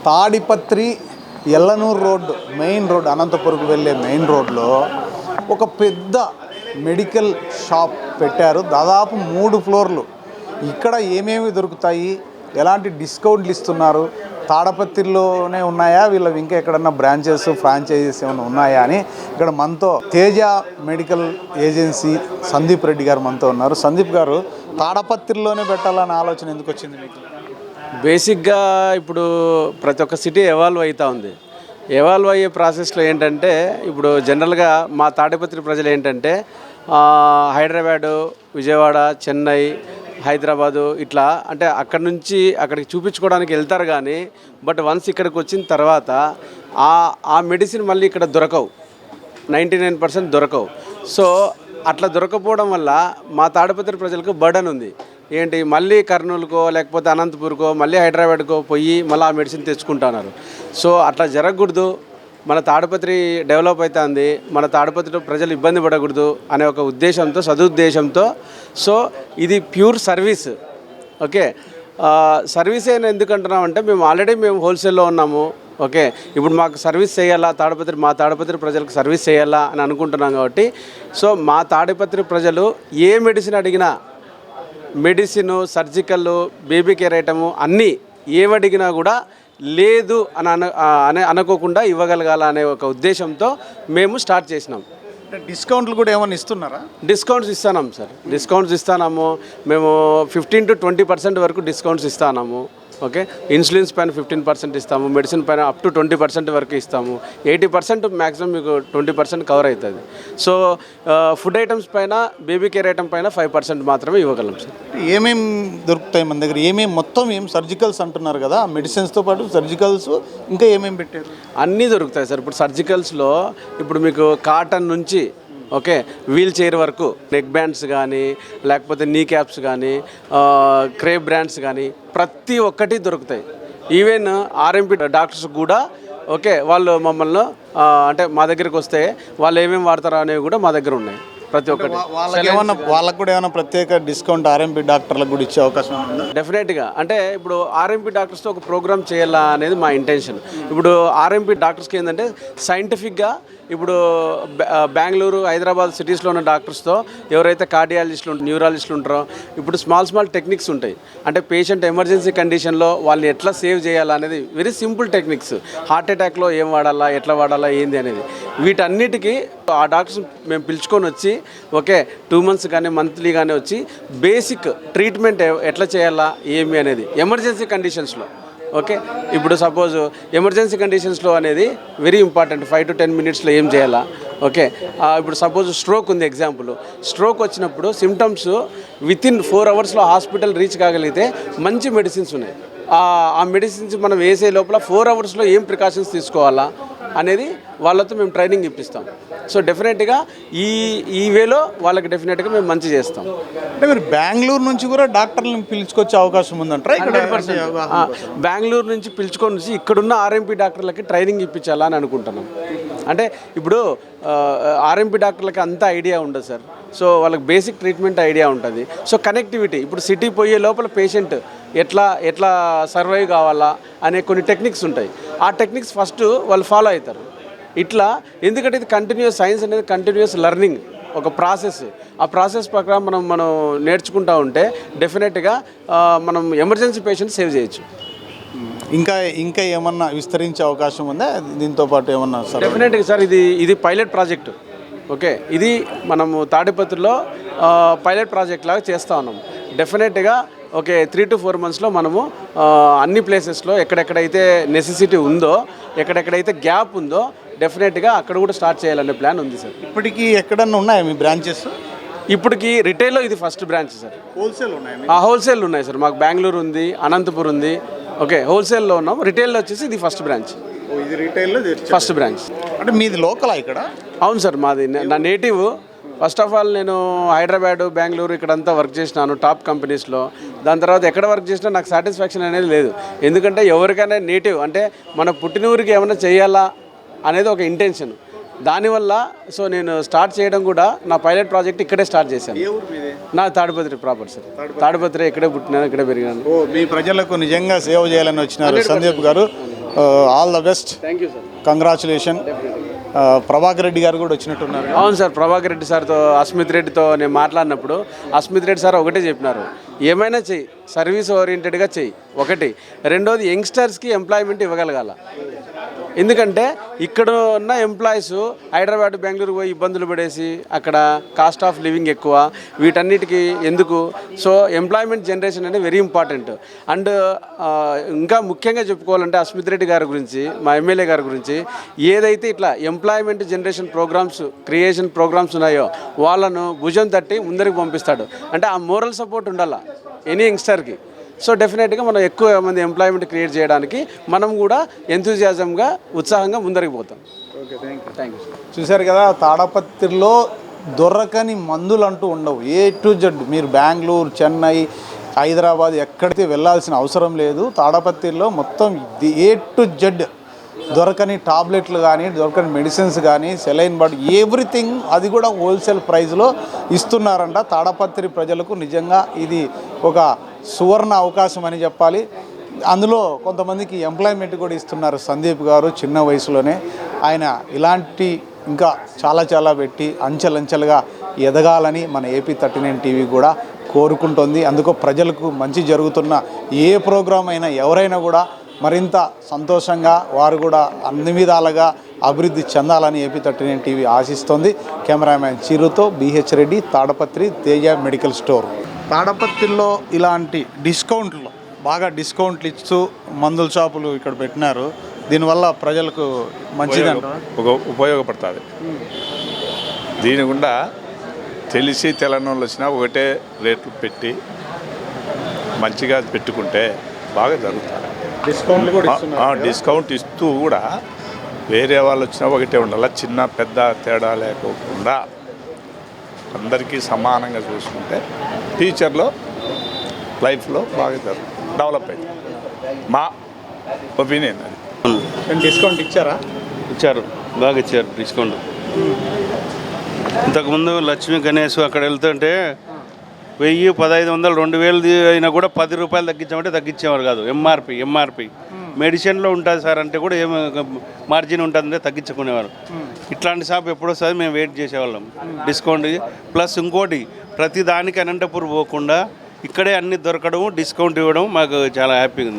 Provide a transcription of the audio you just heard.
Tadipatri Yellanur road main road అనంతపురంకు వెళ్ళే main రోడ్లో ఒక పెద్ద మెడికల్ షాప్ పెట్టారు. దాదాపు 3 ఫ్లోర్లు. ఇక్కడ ఏమేమి దొరుకుతాయి, ఎలాంటి డిస్కౌంట్లు ఇస్తున్నారు, తాడపత్రిలోనే ఉన్నాయా వీళ్ళవి ఇంకా ఎక్కడన్నా బ్రాంచెస్ ఫ్రాంచైజీస్ ఏమైనా ఉన్నాయా అని ఇక్కడ మనతో తేజ మెడికల్ ఏజెన్సీ సందీప్ రెడ్డి గారు మనతో ఉన్నారు. సందీప్ గారు, తాడపత్రిలోనే పెట్టాలనే ఆలోచన ఎందుకు వచ్చింది మీకు? బేసిక్గా ఇప్పుడు ప్రతి ఒక్క సిటీ ఎవాల్వ్ అవుతూ ఉంది. ఎవాల్వ్ అయ్యే ప్రాసెస్లో ఏంటంటే ఇప్పుడు జనరల్గా మా తాడిపత్రి ప్రజలు ఏంటంటే హైదరాబాదు, విజయవాడ, చెన్నై, హైదరాబాదు ఇట్లా అంటే అక్కడి నుంచి అక్కడికి చూపించుకోవడానికి వెళ్తారు. కానీ బట్ వన్స్ ఇక్కడికి వచ్చిన తర్వాత ఆ మెడిసిన్ మళ్ళీ ఇక్కడ దొరకవు, 99% దొరకవు. సో అట్లా దొరకపోవడం వల్ల మా తాడిపత్రి ప్రజలకు బర్డన్ ఉంది. ఏంటి, మళ్ళీ కర్నూలుకో లేకపోతే అనంతపూర్కో మళ్ళీ హైదరాబాద్కో పోయి మళ్ళీ ఆ మెడిసిన్ తెచ్చుకుంటున్నారు. సో అట్లా జరగకూడదు, మన తాడిపత్రి డెవలప్ అవుతుంది, మన తాడిపత్రిలో ప్రజలు ఇబ్బంది పడకూడదు అనే ఒక ఉద్దేశంతో, సదుద్దేశంతో సో ఇది ప్యూర్ సర్వీస్. ఓకే, సర్వీస్ అయినా ఎందుకంటున్నామంటే మేము హోల్సేల్లో ఉన్నాము. ఓకే, ఇప్పుడు మాకు సర్వీస్ చేయాలా, మా తాడిపత్రి ప్రజలకు సర్వీస్ చేయాలా అని అనుకుంటున్నాం. కాబట్టి సో మా తాడిపత్రి ప్రజలు ఏ మెడిసిన్ అడిగినా, medicine, surgical, baby care item అన్నీ ఏమడిగినా కూడా లేదు అని అనుకోకుండా ఇవ్వగలగాల అనే ఒక ఉద్దేశంతో మేము స్టార్ట్ చేసినాం. డిస్కౌంట్లు కూడా ఏమైనా ఇస్తున్నారా? డిస్కౌంట్స్ ఇస్తున్నాం సార్, డిస్కౌంట్స్ ఇస్తున్నాము. మేము 15 to 20% వరకు డిస్కౌంట్స్ ఇస్తున్నాము. ఓకే, ఇన్సులిన్స్ పైన 15% ఇస్తాము, మెడిసిన్ పైన అప్ టు 20% వరకు ఇస్తాము. 80% మ్యాక్సిమం మీకు 20% కవర్ అవుతుంది. సో ఫుడ్ ఐటమ్స్ పైన, బేబీ కేర్ ఐటమ్ పైన 5% మాత్రమే ఇవ్వగలం సార్. ఏమేమి దొరుకుతాయి మన దగ్గర? మొత్తం సర్జికల్స్ అంటున్నారు కదా, మెడిసిన్స్తో పాటు సర్జికల్స్ ఇంకా ఏమేమి పెట్టారు? అన్నీ దొరుకుతాయి సార్. ఇప్పుడు సర్జికల్స్లో ఇప్పుడు మీకు కాటన్ నుంచి ఓకే వీల్ చైర్ వరకు, నెక్ బ్యాండ్స్ కానీ లేకపోతే నీ క్యాప్స్ కానీ, క్రేప్ బ్రాండ్స్ కానీ ప్రతి ఒక్కటి దొరుకుతాయి. ఈవెన్ ఆర్ఎంపీ డాక్టర్స్ కూడా ఓకే వాళ్ళు మమ్మల్ని అంటే మా దగ్గరికి వస్తే వాళ్ళు ఏమేమి వాడతారో అనేవి కూడా మా దగ్గర ఉన్నాయి. ప్రతి ఒక్కటి వాళ్ళకు కూడా ఏమైనా ప్రత్యేక డిస్కౌంట్ ఆర్ఎంపీ డాక్టర్లకు కూడా ఇచ్చే అవకాశం ఉందా? డెఫినెట్గా. అంటే ఇప్పుడు ఆర్ఎంపీ డాక్టర్స్తో ఒక ప్రోగ్రామ్ చేయాలా అనేది మా ఇంటెన్షన్. ఇప్పుడు ఆర్ఎంపీ డాక్టర్స్కి ఏంటంటే సైంటిఫిక్గా ఇప్పుడు బెంగళూరు, హైదరాబాద్ సిటీస్లో ఉన్న డాక్టర్స్తో ఎవరైతే కార్డియాలజిస్టులు, న్యూరాలజిస్టులు ఉంటారో ఇప్పుడు స్మాల్ టెక్నిక్స్ ఉంటాయి. అంటే పేషెంట్ ఎమర్జెన్సీ కండిషన్లో వాళ్ళని ఎట్లా సేవ్ చేయాలా అనేది వెరీ సింపుల్ టెక్నిక్స్. హార్ట్ అటాక్లో ఏం వాడాలా, ఎట్లా వాడాలా, ఏంది అనేది వీటన్నిటికీ ఆ డాక్టర్స్ మేము పిలుచుకొని వచ్చి ఓకే 2 months కానీ మంత్లీ కానీ వచ్చి బేసిక్ ట్రీట్మెంట్ ఎట్లా చేయాలా ఏమి అనేది ఎమర్జెన్సీ కండిషన్స్లో. ఓకే, ఇప్పుడు సపోజ్ ఎమర్జెన్సీ కండిషన్స్లో అనేది వెరీ ఇంపార్టెంట్. 5 to 10 minutesలో ఏం చేయాలా. ఓకే, ఇప్పుడు సపోజ్ స్ట్రోక్ ఉంది, ఎగ్జాంపుల్. స్ట్రోక్ వచ్చినప్పుడు symptoms within 4 hours hospital reach కాగలిగితే మంచి మెడిసిన్స్ ఉన్నాయి. ఆ మెడిసిన్స్ మనం వేసే లోపల 4 hours ఏం ప్రికాషన్స్ తీసుకోవాలా అనేది వాళ్ళతో మేము ట్రైనింగ్ ఇప్పిస్తాం. సో డెఫినెట్గా ఈ వేలో వాళ్ళకి డెఫినెట్గా మేము మంచి చేస్తాం. అంటే మీరు బెంగళూరు నుంచి కూడా డాక్టర్లను పిలుచుకొచ్చే అవకాశం ఉందంటారా? 100% బెంగళూరు నుంచి పిలుచుకొని వచ్చి ఇక్కడున్న ఆర్ఎంపీ డాక్టర్లకి ట్రైనింగ్ ఇప్పించాలా అని అనుకుంటున్నాం. అంటే ఇప్పుడు ఆర్ఎంపీ డాక్టర్లకి అంత ఐడియా ఉండదు సార్. సో వాళ్ళకి బేసిక్ ట్రీట్మెంట్ ఐడియా ఉంటుంది. సో కనెక్టివిటీ, ఇప్పుడు సిటీ పోయే లోపల పేషెంట్ ఎట్లా సర్వైవ్ కావాలా అనే కొన్ని టెక్నిక్స్ ఉంటాయి. ఆ టెక్నిక్స్ ఫస్ట్ వాళ్ళు ఫాలో అవుతారు. ఇట్లా ఎందుకంటే ఇది కంటిన్యూస్, సైన్స్ అనేది కంటిన్యూస్ లెర్నింగ్, ఒక ప్రాసెస్. ఆ ప్రాసెస్ ప్రకారం మనం నేర్చుకుంటూ ఉంటే డెఫినెట్గా మనం ఎమర్జెన్సీ పేషెంట్ సేవ్ చేయొచ్చు. ఇంకా ఏమన్నా విస్తరించే అవకాశం ఉందా దీంతో పాటు ఏమన్నా? డెఫినెట్గా సార్, ఇది పైలట్ ప్రాజెక్టు. ఓకే, ఇది మనము తాడిపత్రిలో పైలట్ ప్రాజెక్ట్ లాగా చేస్తూ ఉన్నాము. డెఫినెట్గా ఓకే 3 to 4 monthsలో మనము అన్ని ప్లేసెస్లో ఎక్కడెక్కడైతే నెసెసిటీ ఉందో, ఎక్కడెక్కడైతే గ్యాప్ ఉందో డెఫినెట్గా అక్కడ కూడా స్టార్ట్ చేయాలనే ప్లాన్ ఉంది సార్. ఇప్పటికీ ఎక్కడన్నా ఉన్నాయా మీ బ్రాంచెస్? ఇప్పటికి రిటైల్లో ఇది ఫస్ట్ బ్రాంచ్ సార్. హోల్సేల్ ఉన్నాయి? హోల్సేల్ ఉన్నాయి సార్. మాకు బెంగళూరు ఉంది, అనంతపురం ఉంది. ఓకే, హోల్సేల్లో ఉన్నాం. రిటైల్లో వచ్చేసి ఇది ఫస్ట్ బ్రాంచ్. ఇది రిటైల్లో ఫస్ట్ బ్రాంచ్. అంటే మీది లోకలా ఇక్కడ? అవును సార్, మాది నా నేటివ్. ఫస్ట్ ఆఫ్ ఆల్ నేను హైదరాబాదు, బెంగళూరు ఇక్కడంతా వర్క్ చేసినాను టాప్ కంపెనీస్లో. దాని తర్వాత ఎక్కడ వర్క్ చేసినా నాకు సాటిస్ఫాక్షన్ అనేది లేదు. ఎందుకంటే ఎవరికైనా నేటివ్ అంటే మన పుట్టినూరికి ఏమైనా చేయాలా అనేది ఒక ఇంటెన్షన్. దానివల్ల సో నేను స్టార్ట్ చేయడం కూడా నా పైలట్ ప్రాజెక్ట్ ఇక్కడే స్టార్ట్ చేశాను. నా తాడిపత్రి ప్రాపర్ సార్. తాడిపత్రి ఇక్కడే పుట్టినాను, ఇక్కడే పెరిగాను. మీ ప్రజలకు నిజంగా సేవ చేయాలని వచ్చినారు సందీప్ గారు. All the best. Thank you sir. Congratulation. Prabhakar Reddy గారు కూడా వచ్చినట్టున్నారు. అవును సార్, ప్రభాకర్ రెడ్డి సార్తో అస్మిత్ రెడ్డితో నేను మాట్లాడినప్పుడు అస్మిత్ రెడ్డి సార్ ఒకటే చెప్పినారు, ఏమైనా చెయ్యి, సర్వీస్ ఓరియంటెడ్గా చెయ్యి ఒకటి. రెండోది యంగ్స్టర్స్కి ఎంప్లాయ్మెంట్ ఇవ్వగలగాల. ఎందుకంటే ఇక్కడ ఉన్న ఎంప్లాయీస్ హైదరాబాద్ బెంగళూరు పోయి ఇబ్బందులు పడేసి అక్కడ కాస్ట్ ఆఫ్ లివింగ్ ఎక్కువ, వీటన్నిటికీ ఎందుకు. సో ఎంప్లాయ్మెంట్ జనరేషన్ అనేది వెరీ ఇంపార్టెంట్. అండ్ ఇంకా ముఖ్యంగా చెప్పుకోవాలంటే అస్మిత్ రెడ్డి గారి గురించి, మా ఎమ్మెల్యే గారి గురించి, ఏదైతే ఇట్లా employment generation programs, creation programs ఉన్నాయో వాళ్ళను భుజం తట్టి ముందరికి పంపిస్తాడు. అంటే ఆ మోరల్ సపోర్ట్ ఉండాలా ఎనీ యంగ్స్టర్కి. సో డెఫినెట్గా మనం ఎక్కువ మంది ఎంప్లాయ్మెంట్ క్రియేట్ చేయడానికి మనం కూడా ఎంతూజియాజంగా, ఉత్సాహంగా ముందరికి పోతాం. Okay, thank you. చూశారు కదా, తాడపత్రిలో దొరకని మందులు అంటూ ఉండవు. ఏ టు జెడ్ మీరు బెంగళూరు, చెన్నై, హైదరాబాద్ ఎక్కడికి వెళ్ళాల్సిన అవసరం లేదు. తాడపత్రిలో మొత్తం ఏ టు జెడ్ దొరకని టాబ్లెట్లు కానీ, దొరకని మెడిసిన్స్ కానీ, సెలైన్ బాడీ, ఎవ్రీథింగ్, అది కూడా హోల్సేల్ ప్రైస్లో ఇస్తున్నారంట. తాడపత్రి ప్రజలకు నిజంగా ఇది ఒక సువర్ణ అవకాశం అని చెప్పాలి. అందులో కొంతమందికి ఎంప్లాయ్మెంట్ కూడా ఇస్తున్నారు. సందీప్ గారు చిన్న వయసులోనే ఆయన ఇలాంటి ఇంకా చాలా పెట్టి అంచెలంచెలుగా ఎదగాలని మన AP39 టీవీ కూడా కోరుకుంటుంది. అందుకు ప్రజలకు మంచి జరుగుతున్న ఏ ప్రోగ్రాం అయినా ఎవరైనా కూడా మరింత సంతోషంగా, వారు కూడా అన్ని విధాలుగా అభివృద్ధి చెందాలని AP39 టీవీ ఆశిస్తోంది. కెమెరామ్యాన్ చిరుతో BH Reddy, Tadipatri Teja medical store. తాడపత్రిలో ఇలాంటి డిస్కౌంట్లు, బాగా డిస్కౌంట్లు ఇస్తూ మందుల షాపులు ఇక్కడ పెట్టినారు. దీనివల్ల ప్రజలకు మంచిదంట, ఉపయోగపడుతుంది. దీని గుండా తెలిసి తెలంగాణ వాళ్ళు వచ్చినా ఒకటే రేట్లు పెట్టి మంచిగా పెట్టుకుంటే బాగా జరుగుతుంది. డిస్కౌంట్ ఇస్తూ కూడా వేరే వాళ్ళు వచ్చినా ఒకటే ఉండాలి. చిన్న పెద్ద తేడా లేకోకుండా అందరికీ సమానంగా చూసుకుంటే ఫ్యూచర్లో లైఫ్లో బాగా డెవలప్ అయింది. మా ఒపీనియన్ అది. డిస్కౌంట్ ఇచ్చారా? ఇచ్చారు, బాగా ఇచ్చారు డిస్కౌంట్. ఇంతకుముందు లక్ష్మీ గణేష్ అక్కడ వెళ్తుంటే 1000, 1500, 2000 అయినా కూడా 10 రూపాయలు తగ్గించామంటే తగ్గించేవారు కాదు. ఎంఆర్పి మెడిసిన్లో ఉంటుంది సార్ అంటే కూడా ఏం మార్జిన్ ఉంటుందంటే తగ్గించుకునేవారు. ఇట్లాంటి షాప్ ఎప్పుడు వస్తుంది మేము వెయిట్ చేసేవాళ్ళం. డిస్కౌంట్ ప్లస్ ఇంకోటి, ప్రతి దానికి అనంతపూర్ పోకుండా ఇక్కడే అన్ని దొరకడం, డిస్కౌంట్ ఇవ్వడం మాకు చాలా హ్యాపీగా ఉంది.